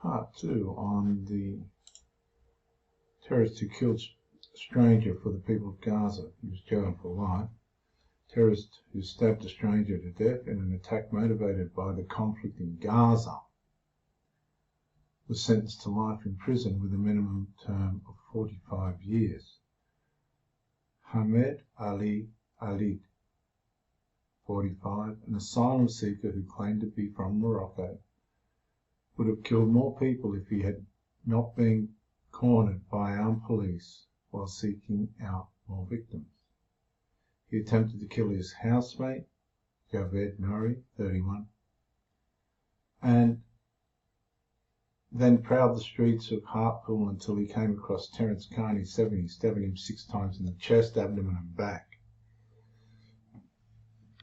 part 2 on the terrorist who killed a stranger for the people of Gaza. He was jailed for life. Terrorist who stabbed a stranger to death in an attack motivated by the conflict in Gaza was sentenced to life in prison with a minimum term of 45 years. Hamed Ali Alid, 45, an asylum seeker who claimed to be from Morocco, would have killed more people if he had not been cornered by armed police while seeking out more victims. He attempted to kill his housemate, Javed Nori, 31, and then prowled the streets of Hartlepool until he came across Terence Carney, 70, stabbing him 6 times in the chest, abdomen and back.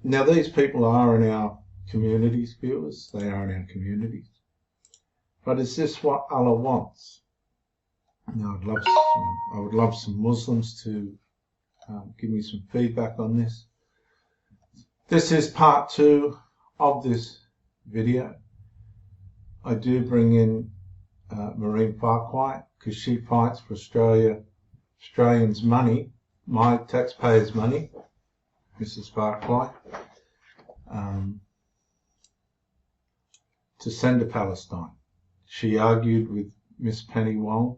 Now these people are in our communities, viewers. They are in our communities. But is this what Allah wants? Now I would love some Muslims to give me some feedback on this. This is part 2 of this video. I do bring in Maureen Farquhar because she fights for Australians' money, my taxpayers' money, Mrs. Farquhar, to send to Palestine. She argued with Miss Penny Wong,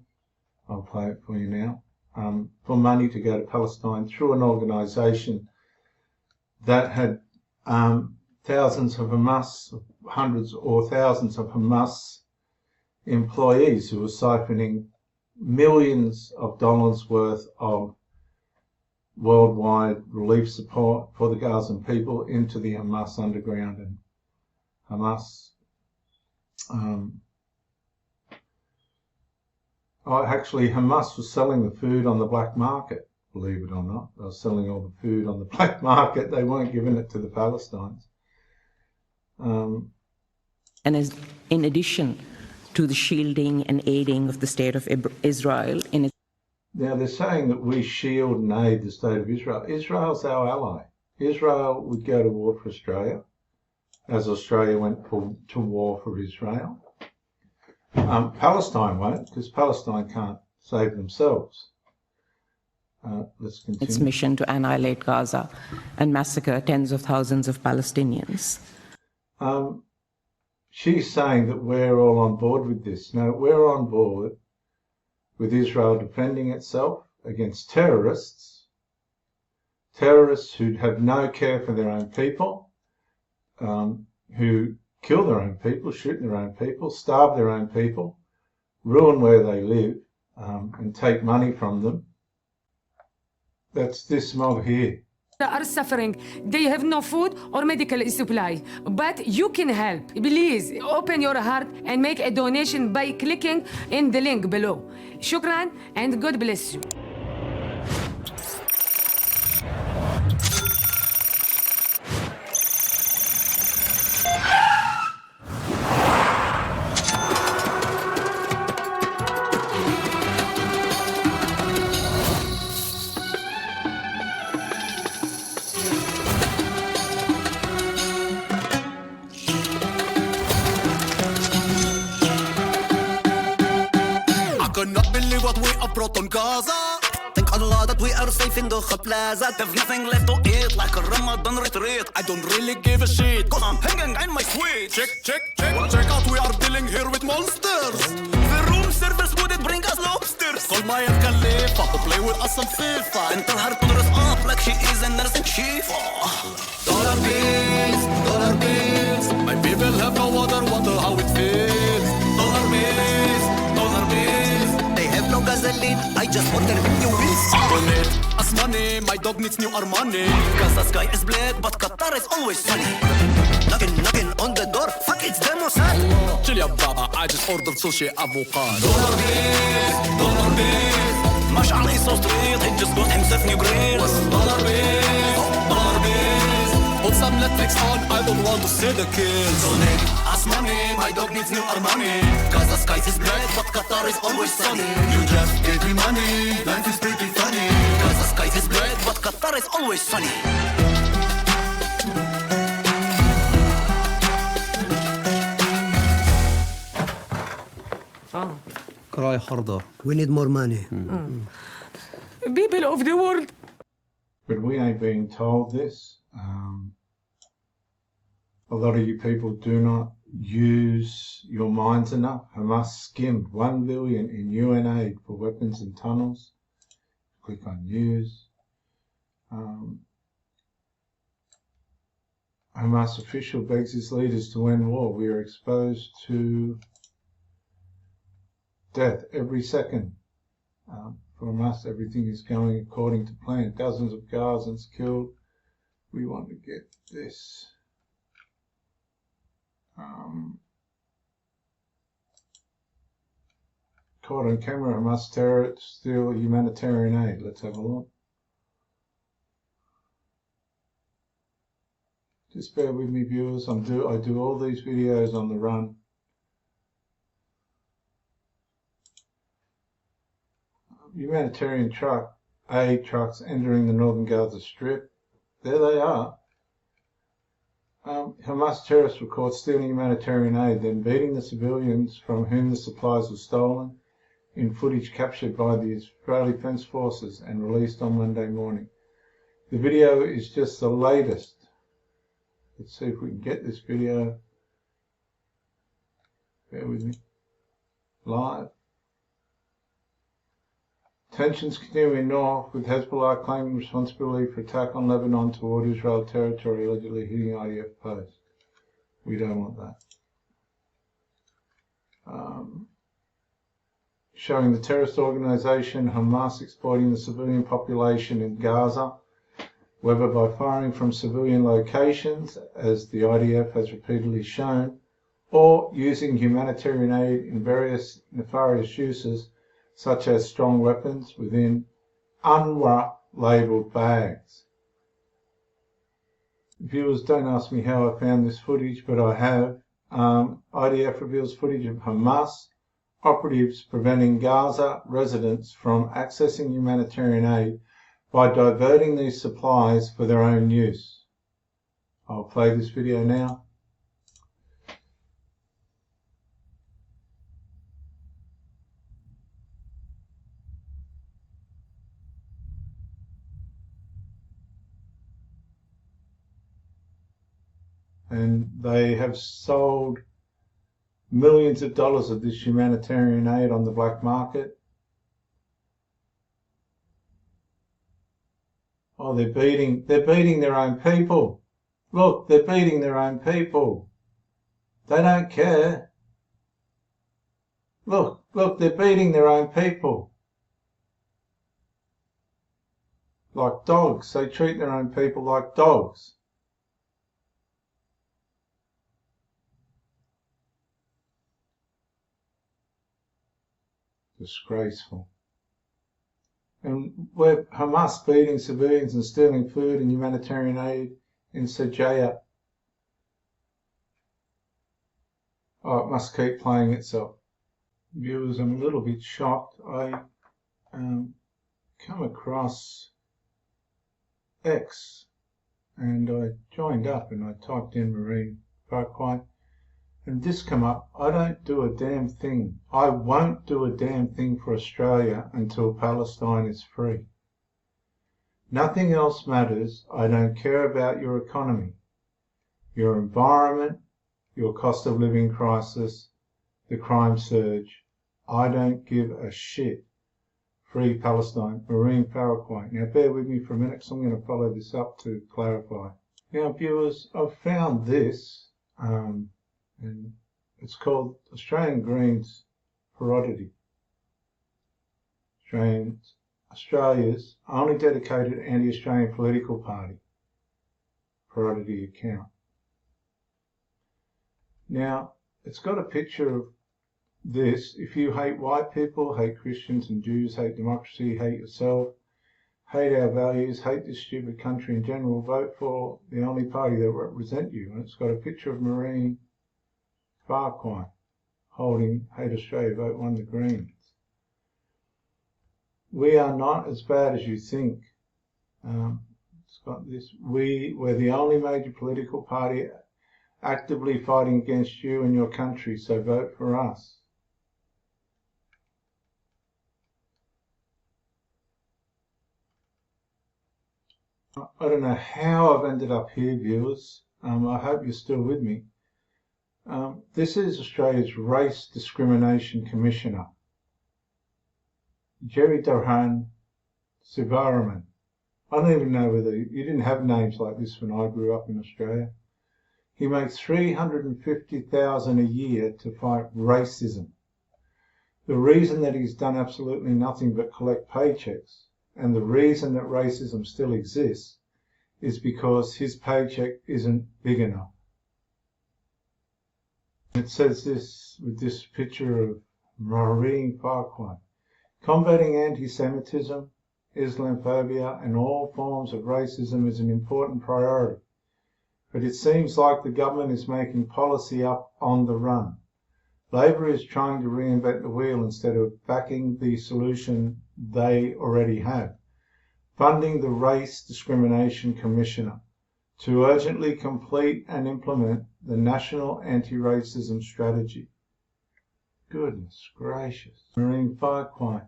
I'll play it for you now, for money to go to Palestine through an organisation that had thousands of Hamas, hundreds or thousands of Hamas employees who were siphoning millions of dollars worth of worldwide relief support for the Gazan people into the Hamas underground. And Hamas, actually Hamas was selling the food on the black market, believe it or not. They were selling all the food on the black market. They weren't giving it to the Palestinians. And as in addition to the shielding and aiding of the state of Israel in its... Now they're saying that we shield and aid the state of Israel. Israel's our ally. Israel would go to war for Australia, as Australia went to war for Israel. Palestine won't, because Palestine can't save themselves. Let's continue. Its mission to annihilate Gaza and massacre tens of thousands of Palestinians. She's saying that we're all on board with this. No, we're on board with Israel defending itself against terrorists who have no care for their own people, who kill their own people, shoot their own people, starve their own people, ruin where they live, and take money from them. That's this mob here. Are suffering. They have no food or medical supply, but you can help. Please open your heart and make a donation by clicking in the link below. Shukran and God bless you. Cannot believe what we have brought on Gaza. Thank Allah that we are safe in the plaza. There's nothing left to eat like a Ramadan retreat. I don't really give a shit, cause I'm hanging in my suite. Check out, we are dealing here with monsters. The room service wouldn't bring us lobsters. Call my Khalifa to play with us on FIFA and tell her to dress up like she is a nurse in chief. Dollar bills, my people have no water, wonder how it feels. Dollar bills. No gasoline, I just want their new wheels. Donate us money, my dog needs new Armani. Gaza sky is black, but Qatar is always sunny. Knocking on the door, fuck it's demo side. Chill ya baba, I just ordered sushi avocado. Dollar bills. Mash'al is so street, he just got himself new grills. Dollar bills. Put some Netflix on, I don't want to see the kills. Donate us money, my dog needs new Armani. Gaza sky is black, but Qatar is always sunny. You just gave me money, life is pretty funny. Gaza sky is black, but Qatar is always sunny. Oh. cry harder. We need more money. People of the world. But we ain't being told this. A lot of you people do not use your minds enough. Hamas skimmed $1 billion in UN aid for weapons and tunnels. Click on news. Hamas official begs his leaders to end war. We are exposed to death every second. For Hamas, everything is going according to plan. Dozens of Gazans killed. We want to get this. Caught on camera, Hamas terrorists steal humanitarian aid. Let's have a look. Just bear with me, viewers. I do all these videos on the run. Humanitarian aid trucks entering the northern Gaza Strip. There they are. Hamas terrorists were caught stealing humanitarian aid, then beating the civilians from whom the supplies were stolen, in footage captured by the Israeli Defense Forces and released on Monday morning. The video is just the latest. Let's see if we can get this video. Bear with me. Live. Tensions continuing north, with Hezbollah claiming responsibility for attack on Lebanon toward Israel territory, allegedly hitting IDF posts. We don't want that. Showing the terrorist organization Hamas exploiting the civilian population in Gaza, whether by firing from civilian locations, as the IDF has repeatedly shown, or using humanitarian aid in various nefarious uses, such as strong weapons within UNRWA-labelled bags. Viewers, don't ask me how I found this footage, but I have. IDF reveals footage of Hamas operatives preventing Gaza residents from accessing humanitarian aid by diverting these supplies for their own use. I'll play this video now. And they have sold millions of dollars of this humanitarian aid on the black market. Oh, they're beating their own people. Look, they're beating their own people. They don't care. Look, they're beating their own people. Like dogs. They treat their own people like dogs. Disgraceful. And we're Hamas beating civilians and stealing food and humanitarian aid in Sajaya. Oh, it must keep playing itself. Viewers, I'm a little bit shocked. I come across X and I joined up and I typed in Marine Farquhar. And this come up. I don't do a damn thing. I won't do a damn thing for Australia until Palestine is free. Nothing else matters. I don't care about your economy, your environment, your cost of living crisis, the crime surge. I don't give a shit. Free Palestine. Marine Farquhar. Now bear with me for a minute because I'm going to follow this up to clarify. Now viewers, I've found this. And it's called Australian Greens Parody. Australia's only dedicated anti-Australian political party. Parody account. Now, it's got a picture of this. If you hate white people, hate Christians and Jews, hate democracy, hate yourself, hate our values, hate this stupid country in general, vote for the only party that represent you. And it's got a picture of Marine Farquhar holding Hate Australia, vote 1 the Greens. We are not as bad as you think. It's got this. We're the only major political party actively fighting against you and your country, so vote for us. I don't know how I've ended up here, viewers. I hope you're still with me. This is Australia's Race Discrimination Commissioner, Jerry Darhan Sivaraman. I don't even know whether you didn't have names like this when I grew up in Australia. He makes $350,000 a year to fight racism. The reason that he's done absolutely nothing but collect paychecks, and the reason that racism still exists, is because his paycheck isn't big enough. It says this with this picture of Maureen Farquhar. Combating anti-Semitism, Islamophobia and all forms of racism is an important priority. But it seems like the government is making policy up on the run. Labor is trying to reinvent the wheel instead of backing the solution they already have. Funding the Race Discrimination Commissioner to urgently complete and implement the National Anti-Racism Strategy. Goodness gracious. Maureen Farquhar.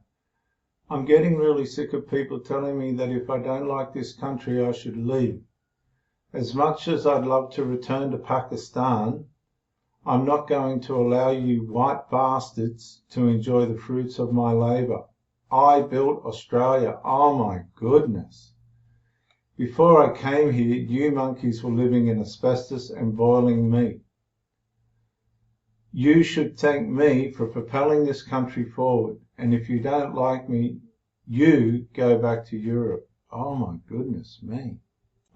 I'm getting really sick of people telling me that if I don't like this country, I should leave. As much as I'd love to return to Pakistan, I'm not going to allow you white bastards to enjoy the fruits of my labour. I built Australia. Oh my goodness. Before I came here, you monkeys were living in asbestos and boiling meat. You should thank me for propelling this country forward. And if you don't like me, you go back to Europe. Oh my goodness me.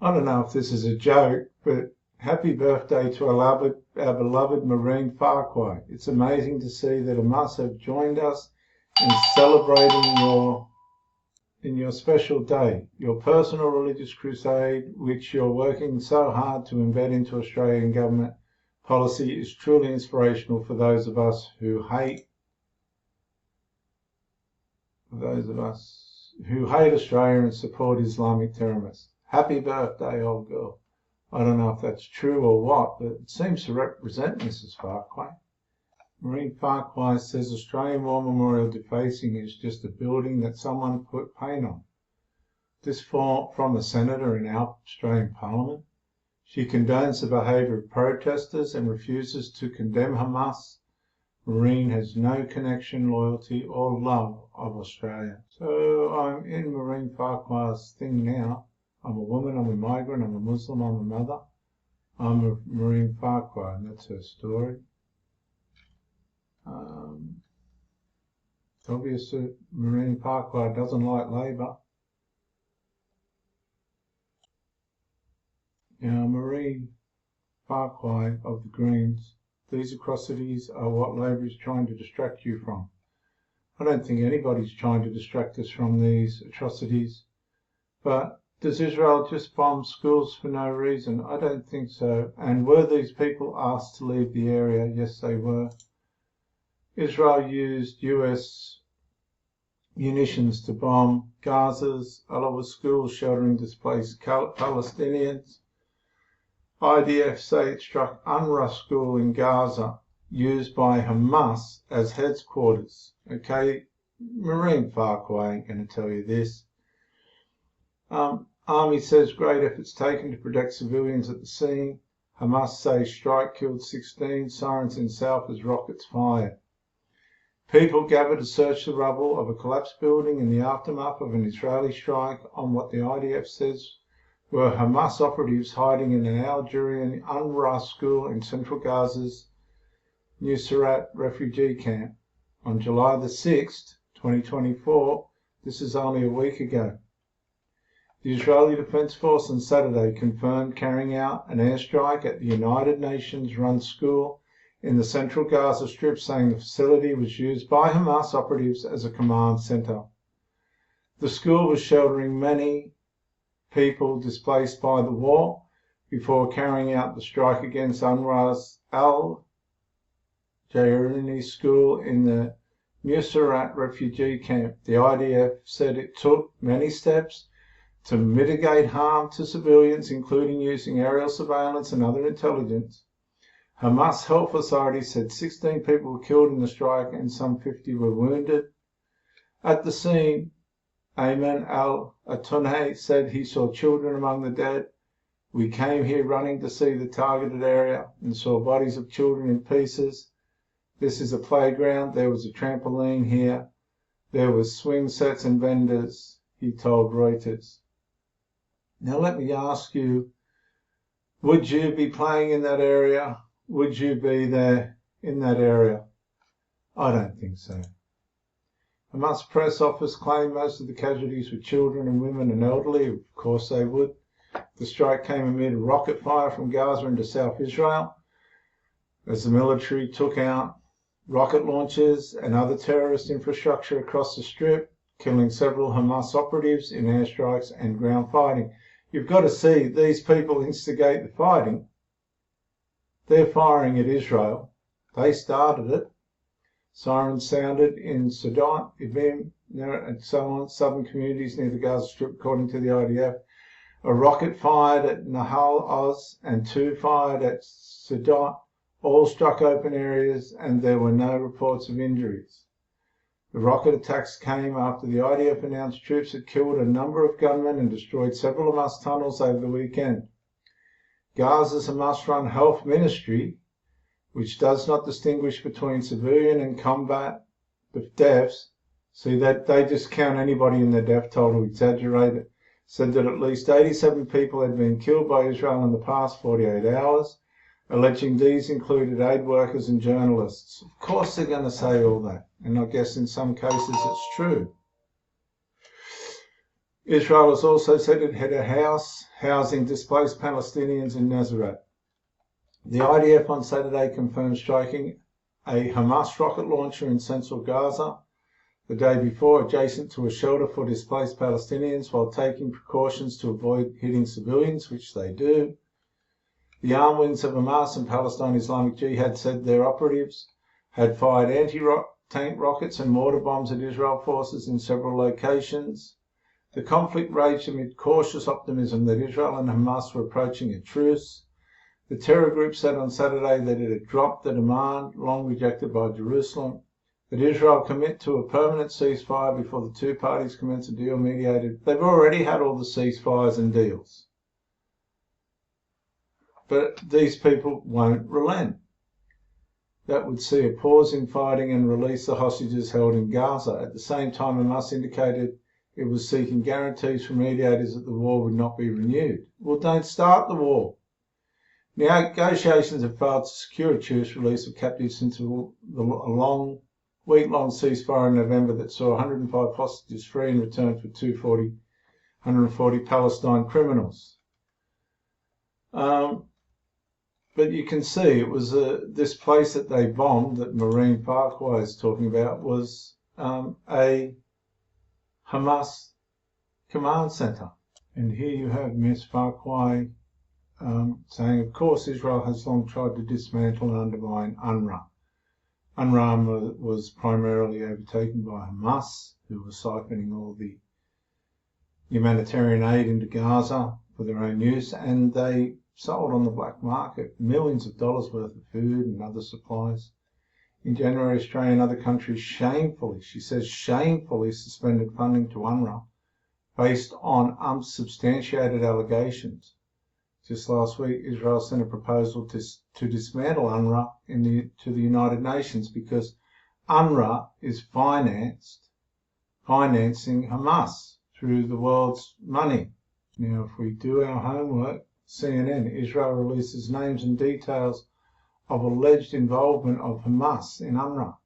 I don't know if this is a joke, but happy birthday to our beloved Maureen Farquhar. It's amazing to see that Hamas have joined us in celebrating your special day, your personal religious crusade, which you're working so hard to embed into Australian government policy, is truly inspirational for those of us who hate Australia and support Islamic terrorists. Happy birthday, old girl. I don't know if that's true or what, but it seems to represent Mrs. Farquhar. Maureen Farquhar says Australian War Memorial defacing is just a building that someone put paint on. This from a senator in our Australian Parliament. She condones the behaviour of protesters and refuses to condemn Hamas. Maureen has no connection, loyalty or love of Australia. So I'm in Maureen Farquhar's thing now. I'm a woman, I'm a migrant, I'm a Muslim, I'm a mother. I'm a Maureen Farquhar, and that's her story. It's obvious that Maureen Farquhar doesn't like Labor. Now, Maureen Farquhar of the Greens, these atrocities are what Labor is trying to distract you from. I don't think anybody's trying to distract us from these atrocities, but does Israel just bomb schools for no reason? I don't think so. And were these people asked to leave the area? Yes, they were. Israel used US munitions to bomb Gaza's Al-Awa schools sheltering displaced Palestinians. IDF say it struck UNRWA school in Gaza, used by Hamas as headquarters. Okay, Maureen Farquhar ain't going to tell you this. Army says great efforts taken to protect civilians at the scene. Hamas say strike killed 16, sirens in south as rockets fired. People gather to search the rubble of a collapsed building in the aftermath of an Israeli strike on what the IDF says were Hamas operatives hiding in an Algerian UNRWA school in central Gaza's Nuseirat refugee camp. On July the 6th, 2024, this is only a week ago. The Israeli Defense Force on Saturday confirmed carrying out an airstrike at the United Nations-run school in the central Gaza Strip, saying the facility was used by Hamas operatives as a command center. The school was sheltering many people displaced by the war before carrying out the strike against UNRWA's Al-Jarini school in the Nuseirat refugee camp. The IDF said it took many steps to mitigate harm to civilians, including using aerial surveillance and other intelligence. Hamas health authorities said 16 people were killed in the strike and some 50 were wounded. At the scene, Ayman al-Atunay said he saw children among the dead. We came here running to see the targeted area and saw bodies of children in pieces. This is a playground. There was a trampoline here. There was swing sets and vendors, he told Reuters. Now let me ask you, would you be playing in that area? Would you be there in that area? I don't think so. Hamas press office claimed most of the casualties were children and women and elderly. Of course they would. The strike came amid rocket fire from Gaza into South Israel as the military took out rocket launchers and other terrorist infrastructure across the Strip, killing several Hamas operatives in airstrikes and ground fighting. You've got to see, these people instigate the fighting. They're firing at Israel. They started it. Sirens sounded in Sodot, Ibim, and so on, southern communities near the Gaza Strip, according to the IDF. A rocket fired at Nahal Oz and 2 fired at Sodot. All struck open areas and there were no reports of injuries. The rocket attacks came after the IDF announced troops had killed a number of gunmen and destroyed several Hamas tunnels over the weekend. Gaza's Hamas-run health ministry, which does not distinguish between civilian and combat deaths, see that they just count anybody in their death toll to exaggerate it, said that at least 87 people had been killed by Israel in the past 48 hours, alleging these included aid workers and journalists. Of course they're going to say all that, and I guess in some cases it's true. Israel has also said it had a house housing displaced Palestinians in Nazareth. The IDF on Saturday confirmed striking a Hamas rocket launcher in central Gaza the day before, adjacent to a shelter for displaced Palestinians, while taking precautions to avoid hitting civilians, which they do. The armed wings of Hamas and Palestine Islamic Jihad said their operatives had fired anti-tank rockets and mortar bombs at Israel forces in several locations. The conflict raged amid cautious optimism that Israel and Hamas were approaching a truce. The terror group said on Saturday that it had dropped the demand, long rejected by Jerusalem, that Israel commit to a permanent ceasefire before the two parties commence a deal mediated. They've already had all the ceasefires and deals. But these people won't relent. That would see a pause in fighting and release the hostages held in Gaza. At the same time, Hamas indicated it was seeking guarantees from mediators that the war would not be renewed. Well, don't start the war. Negotiations have failed to secure a truce release of captives since a long, week-long ceasefire in November that saw 105 hostages free in return for 140 Palestine criminals. But you can see it was this place that they bombed, that Marine Parkway is talking about, was a Hamas command center. And here you have Ms. Farquhar saying, of course, Israel has long tried to dismantle and undermine UNRWA. UNRWA was primarily overtaken by Hamas, who were siphoning all the humanitarian aid into Gaza for their own use, and they sold on the black market millions of dollars worth of food and other supplies. In January, Australia and other countries shamefully, she says shamefully, suspended funding to UNRWA based on unsubstantiated allegations. Just last week, Israel sent a proposal to dismantle UNRWA to the United Nations because UNRWA is financing Hamas through the world's money. Now, if we do our homework, CNN, Israel releases names and details of alleged involvement of Hamas in UNRWA.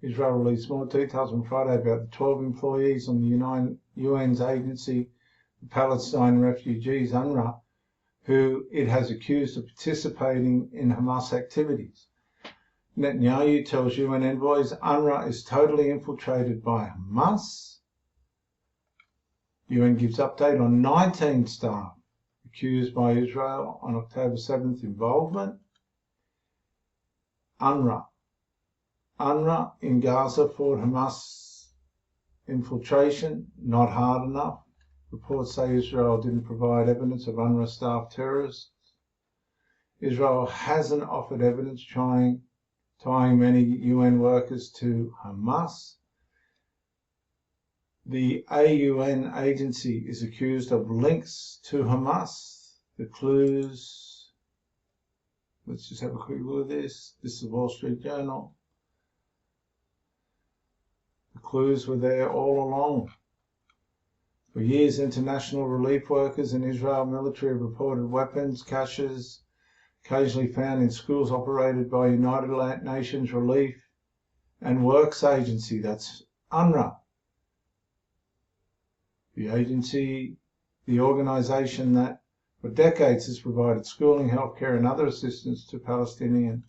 Israel released more details on Friday about the 12 employees on the UN's agency for Palestine refugees, UNRWA, who it has accused of participating in Hamas activities. Netanyahu tells UN envoys UNRWA is totally infiltrated by Hamas. UN gives update on 19 staff accused by Israel on October 7th involvement. UNRWA in Gaza fought Hamas infiltration, not hard enough. Reports say Israel didn't provide evidence of UNRWA staff terrorists. Israel hasn't offered evidence tying many UN workers to Hamas. The AUN agency is accused of links to Hamas. The clues, let's just have a quick look at this. This is the Wall Street Journal. The clues were there all along. For years, international relief workers and Israel military have reported weapons caches occasionally found in schools operated by United Nations Relief and Works Agency, that's UNRWA. The agency, the organisation that for decades has provided schooling, healthcare and other assistance to Palestinian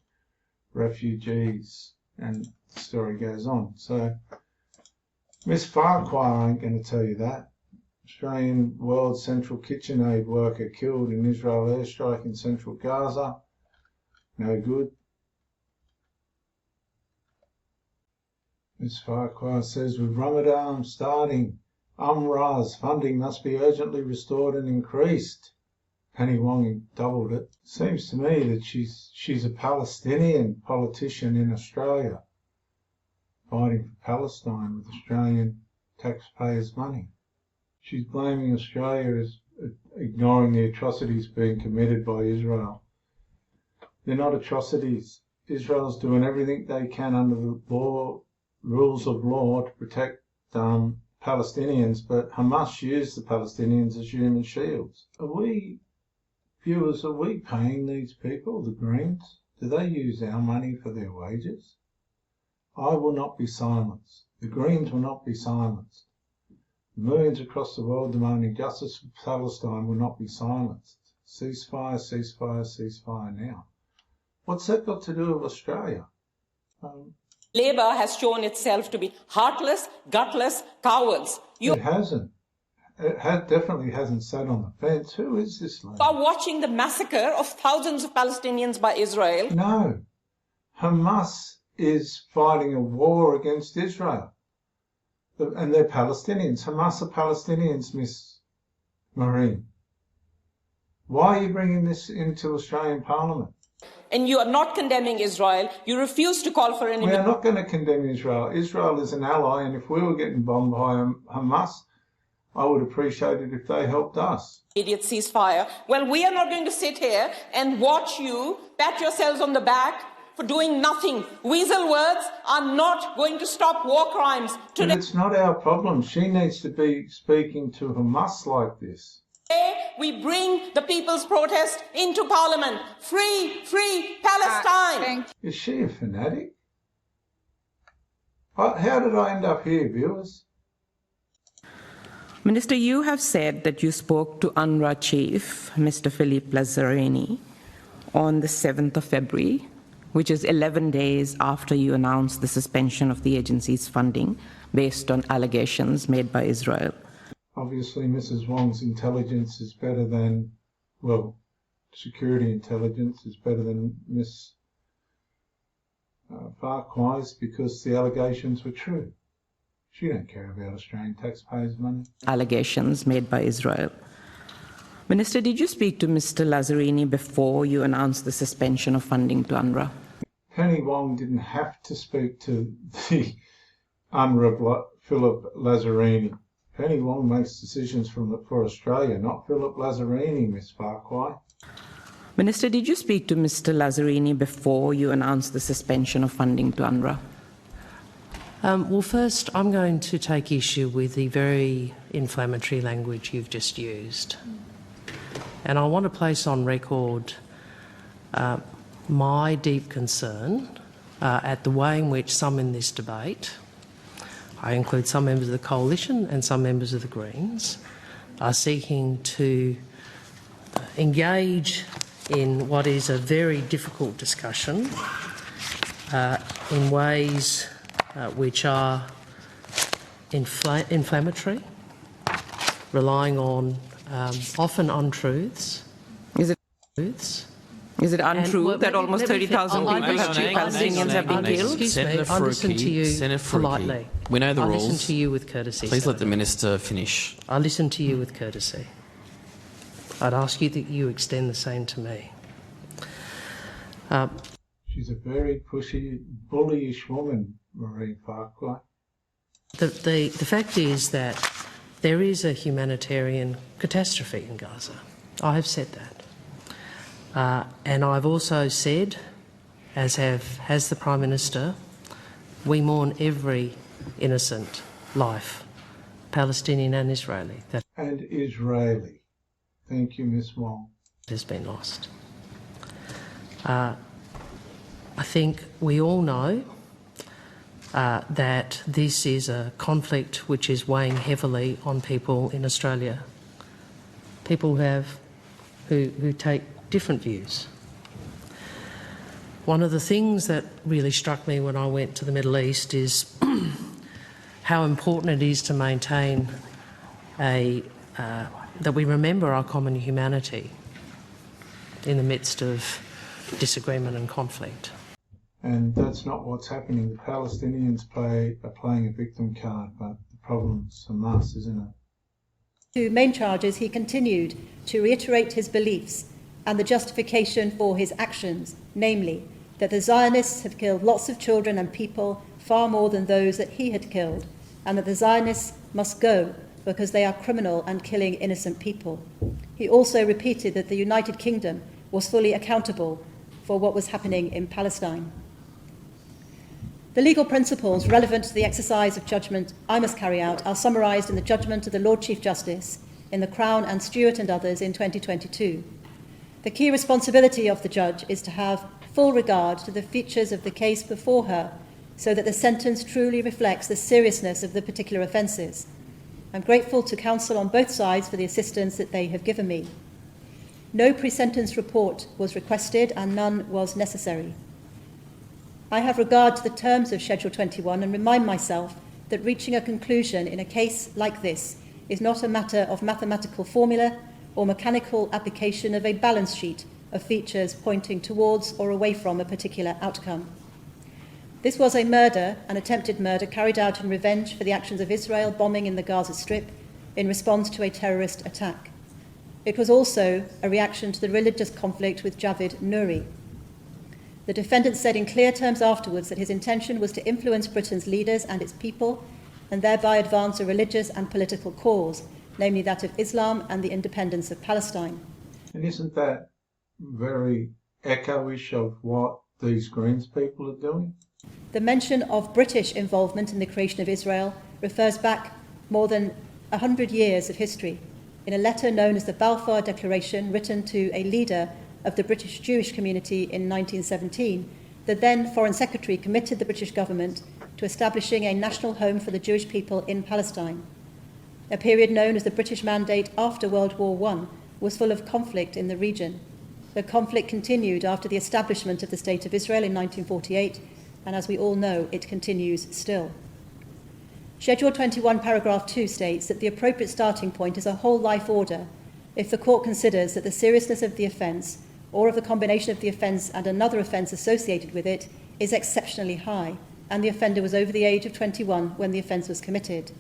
refugees. And the story goes on. So Miss Farquhar ain't going to tell you that. Australian World Central KitchenAid worker killed in Israel airstrike in central Gaza. No good. Ms. Farquhar says with Ramadan starting, UNRWA's funding must be urgently restored and increased. Penny Wong doubled it. Seems to me that she's a Palestinian politician in Australia, fighting for Palestine with Australian taxpayers' money. She's blaming Australia as ignoring the atrocities being committed by Israel. They're not atrocities. Israel's doing everything they can under the rules of law to protect Palestinians, but Hamas used the Palestinians as human shields. Viewers, are we paying these people, the Greens? Do they use our money for their wages? I will not be silenced. The Greens will not be silenced. Millions across the world demanding justice for Palestine will not be silenced. Ceasefire, ceasefire, ceasefire now. What's that got to do with Australia? Labour has shown itself to be heartless, gutless, cowards. It hasn't. It definitely hasn't sat on the fence. Who is this lady? Are watching the massacre of thousands of Palestinians by Israel. No. Hamas is fighting a war against Israel. And they're Palestinians. Hamas are Palestinians, Miss Marine. Why are you bringing this into Australian Parliament? And you are not condemning Israel. You refuse to call for an... We are not going to condemn Israel. Israel is an ally, and if we were getting bombed by Hamas, I would appreciate it if they helped us. Immediate ceasefire. Well, we are not going to sit here and watch you pat yourselves on the back for doing nothing. Weasel words are not going to stop war crimes. But it's not our problem. She needs to be speaking to Hamas like this. Today, we bring the people's protest into Parliament. Free, free Palestine. Is she a fanatic? How did I end up here, viewers? Minister, you have said that you spoke to UNRWA chief, Mr. Philippe Lazzarini, on the 7th of February, which is 11 days after you announced the suspension of the agency's funding based on allegations made by Israel. Obviously, Mrs. Wong's intelligence is better than, well, security intelligence is better than Miss Farquhar's because the allegations were true. She don't care about Australian taxpayers' money. Allegations made by Israel. Minister, did you speak to Mr. Lazzarini before you announced the suspension of funding to UNRWA? Penny Wong didn't have to speak to the UNRWA Philip Lazzarini. Penny Wong makes decisions for Australia, not Philip Lazzarini, Miss Farquhar. Minister, did you speak to Mr. Lazzarini before you announced the suspension of funding to UNRWA? Well, first, I'm going to take issue with the very inflammatory language you've just used. And I want to place on record my deep concern at the way in which some in this debate, I include some members of the Coalition and some members of the Greens, are seeking to engage in what is a very difficult discussion in ways which are inflammatory, relying on often untruths. Is it untrue that almost 30,000 Palestinians have been killed? Excuse me, I listen to you politely. We know the rules. I listen to you with courtesy. Please let the Minister finish. I listen to you with courtesy. I'd ask you that you extend the same to me. She's a very pushy, bullyish woman, Marie Farquhar. The fact is that there is a humanitarian catastrophe in Gaza. I have said that. And I've also said, as has the Prime Minister, we mourn every innocent life, Palestinian and Israeli, that And Israeli. Thank you, Ms. Wong. has been lost. I think we all know that this is a conflict which is weighing heavily on people in Australia. People who take different views. One of the things that really struck me when I went to the Middle East is how important it is to maintain that we remember our common humanity in the midst of disagreement and conflict. And that's not what's happening. The Palestinians are playing a victim card, but the problem's Hamas, isn't it? Two main charges, he continued to reiterate his beliefs and the justification for his actions, namely that the Zionists have killed lots of children and people, far more than those that he had killed, and that the Zionists must go because they are criminal and killing innocent people. He also repeated that the United Kingdom was fully accountable for what was happening in Palestine. The legal principles relevant to the exercise of judgment I must carry out are summarised in the judgment of the Lord Chief Justice, in the Crown and Stewart and others in 2022. The key responsibility of the judge is to have full regard to the features of the case before her, so that the sentence truly reflects the seriousness of the particular offences. I'm grateful to counsel on both sides for the assistance that they have given me. No pre-sentence report was requested and none was necessary. I have regard to the terms of Schedule 21 and remind myself that reaching a conclusion in a case like this is not a matter of mathematical formula or mechanical application of a balance sheet of features pointing towards or away from a particular outcome. This was a murder, an attempted murder, carried out in revenge for the actions of Israel bombing in the Gaza Strip in response to a terrorist attack. It was also a reaction to the religious conflict with Javid Nouri. The defendant said in clear terms afterwards that his intention was to influence Britain's leaders and its people and thereby advance a religious and political cause, namely that of Islam and the independence of Palestine. And isn't that very echoish of what these Greens people are doing? The mention of British involvement in the creation of Israel refers back more than 100 years of history. In a letter known as the Balfour Declaration, written to a leader of the British Jewish community in 1917, the then Foreign Secretary committed the British government to establishing a national home for the Jewish people in Palestine. A period known as the British Mandate after World War I was full of conflict in the region. The conflict continued after the establishment of the State of Israel in 1948, and as we all know, it continues still. Schedule 21, paragraph 2 states that the appropriate starting point is a whole life order if the court considers that the seriousness of the offence or of the combination of the offence and another offence associated with it is exceptionally high, and the offender was over the age of 21 when the offence was committed.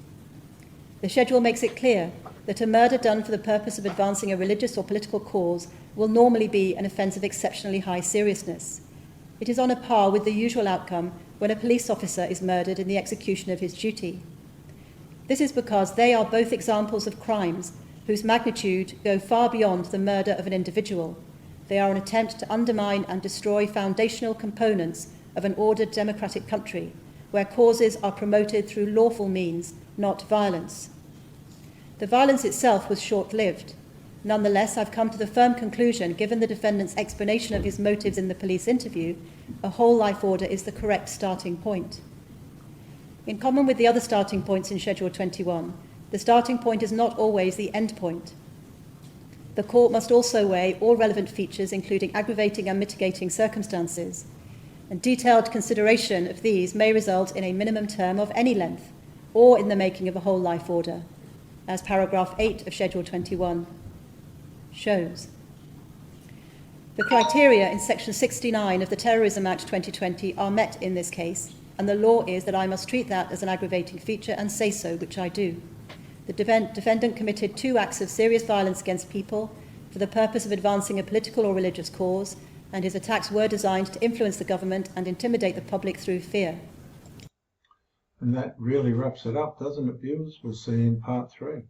The schedule makes it clear that a murder done for the purpose of advancing a religious or political cause will normally be an offence of exceptionally high seriousness. It is on a par with the usual outcome when a police officer is murdered in the execution of his duty. This is because they are both examples of crimes whose magnitude go far beyond the murder of an individual. They are an attempt to undermine and destroy foundational components of an ordered democratic country, where causes are promoted through lawful means, not violence. The violence itself was short-lived. Nonetheless, I've come to the firm conclusion, given the defendant's explanation of his motives in the police interview, a whole life order is the correct starting point. In common with the other starting points in Schedule 21, the starting point is not always the end point. The court must also weigh all relevant features, including aggravating and mitigating circumstances, and detailed consideration of these may result in a minimum term of any length, or in the making of a whole life order, as paragraph 8 of Schedule 21 shows. The criteria in Section 69 of the Terrorism Act 2020 are met in this case, and the law is that I must treat that as an aggravating feature and say so, which I do. The defendant committed 2 acts of serious violence against people for the purpose of advancing a political or religious cause, and his attacks were designed to influence the government and intimidate the public through fear. And that really wraps it up, doesn't it, viewers? We'll see you in part 3.